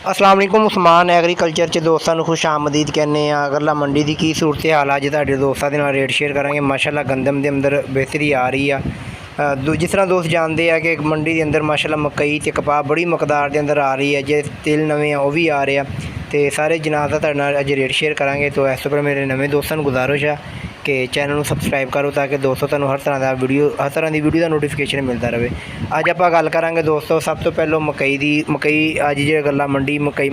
अस्सलाम वालेकुम। उस्मान एग्रीकल्चर च दोस्तों ਨੂੰ खुश आमदीद कहने अगरला मंडी की सूरत हाल अज तुहाडे दोस्तों के नाल रेट शेयर करांगे। माशाअल्लाह गंदम के अंदर बेहतरी आ रही है। जिस तरह दोस्त जानते हैं कि मंडी के अंदर माशाअल्लाह मकई ते कपाह बड़ी मकदार के अंदर आ रही है। जे तिल नवे वो भी आ रहे हैं तो सारे जनाब का तुहाडे नाल अज रेट शेयर करांगे। तो इस पर मेरे नवे दोस्तों को गुजारिश है कि चैनल को सबसक्राइब करो ताकि दोस्तों तुहानू हर तरह का हर तरह की वीडियो का नोटिफिकेशन मिलता रहे। अज आप गल करांगे दोस्तों सब तो पहलों मकई की। मकई अज जो गल्ला मंडी मकई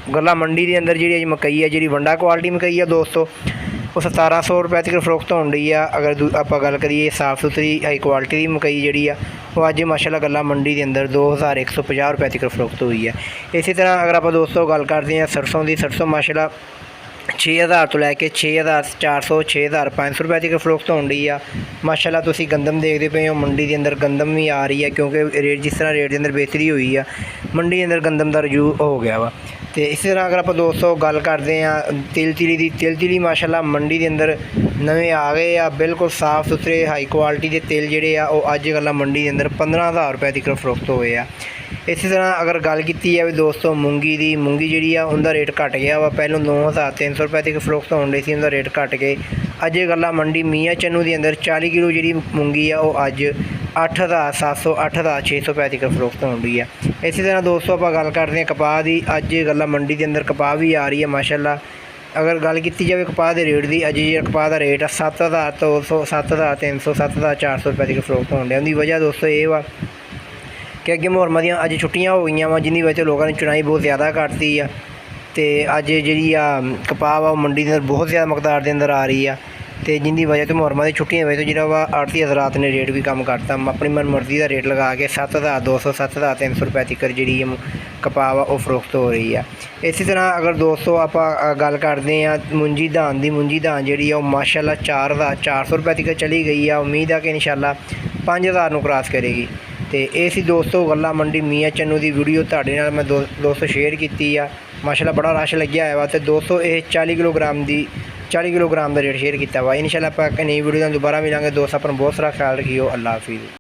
गल्ला मंडी के अंदर जी मकई है जी वंडा क्वालिटी मकई है दोस्तों वो 1700 रुपये तक फरोख्त होने रही है। अगर आप गल करिए साफ सुथरी हाई क्वालिटी की मकई जी वो अज माशाअल्लाह गल्ला मंडी के अंदर 2150 रुपये तक फरोख्त हुई है। इसी तरह अगर आप दोस्तों गल करते हैं सरसों की, सरसों माशाअल्लाह 6000 तो लैके 6400 6500 रुपये तक फरोख्त हो रही है। माशाअल्लाह तुसी गंदम देखते पे हो मंडी के अंदर गंदम भी आ रही है क्योंकि रेट जिस तरह रेट के अंदर बेहतरी हुई है मंडी के अंदर गंदम का रजू हो गया वा। तो इस तरह अगर आप दोस्तों गल करते हैं तिल तिली माशाअल्लाह मंडी के अंदर नवे आ गए आ बिल्कुल साफ सुथरे हाई क्वालिटी के तिल जोड़े अज गल्ला मंडी के अंदर 15000 रुपये तक फरोख्त हुए हैं। इसी तरह अगर गल की जाए दोस्तों मूंगी की, मूंगी जी उनका रेट घट गया वा। पहलों 9300 रुपये तक फरोख्त होने रही थी, उनका रेट घट गए। अज गल्ला मंडी मियाँ चन्नू के अंदर 40 किलो जी मूंगी है वो अज 8700 8600 रुपये तक फरोख्त हो रही है। इसी तरह दोस्तों आप गल करते हैं कपाह की। अज गल्ला मंडी के अंदर कपाह भी आ रही है माशाअल्लाह। अगर गल की जाए कपाह के रेट की, अज जो कपाह का रेट है 7200 7300 7400 रुपये तक फरोख्त होने। उनकी वजह दोस्तों ये वा कि अगे मुहर्रम दियां अज छुट्टियां हो गई वा जिन्नी वजह लोगों ने चुनाई बहुत ज़्यादा करती है। तो अज जी कपाह वा मंडी के अंदर बहुत ज़्यादा मकदार के अंदर आ रही है। तो जिंदी वजह तो मुहर्रम की छुट्टियां वजह तो जो वा आड़ती हज़रात ने रेट भी कम करता अपनी मन मर्जी का रेट लगा के 7200 7300 रुपये तक जी कपाह वा फरोख्त हो रही है। इसी तरह अगर दोस्तों आप गल करते हैं मुंजी धान की, मुंजी धान जी माशाअल्लाह 4400 रुपये तक चली गई है। उम्मीद है कि इंशाअल्लाह 5000 को क्रॉस करेगी। तो ये सी दोस्तों गल्ला मंडी मियाँ चन्नू की वीडियो तुहाडे नाल मैं दोस्तों शेयर की है। माशाअल्लाह बड़ा रश लग्या है वा। तो दोस्तों ये 40 किलोग्राम का रेट शेयर किया वा। इंशाअल्लाह आप नई वीडियो दोबारा मिलेंगे। दोस्तों अपना बहुत सारा ख्याल रखियो। अल्लाह हाफिज़।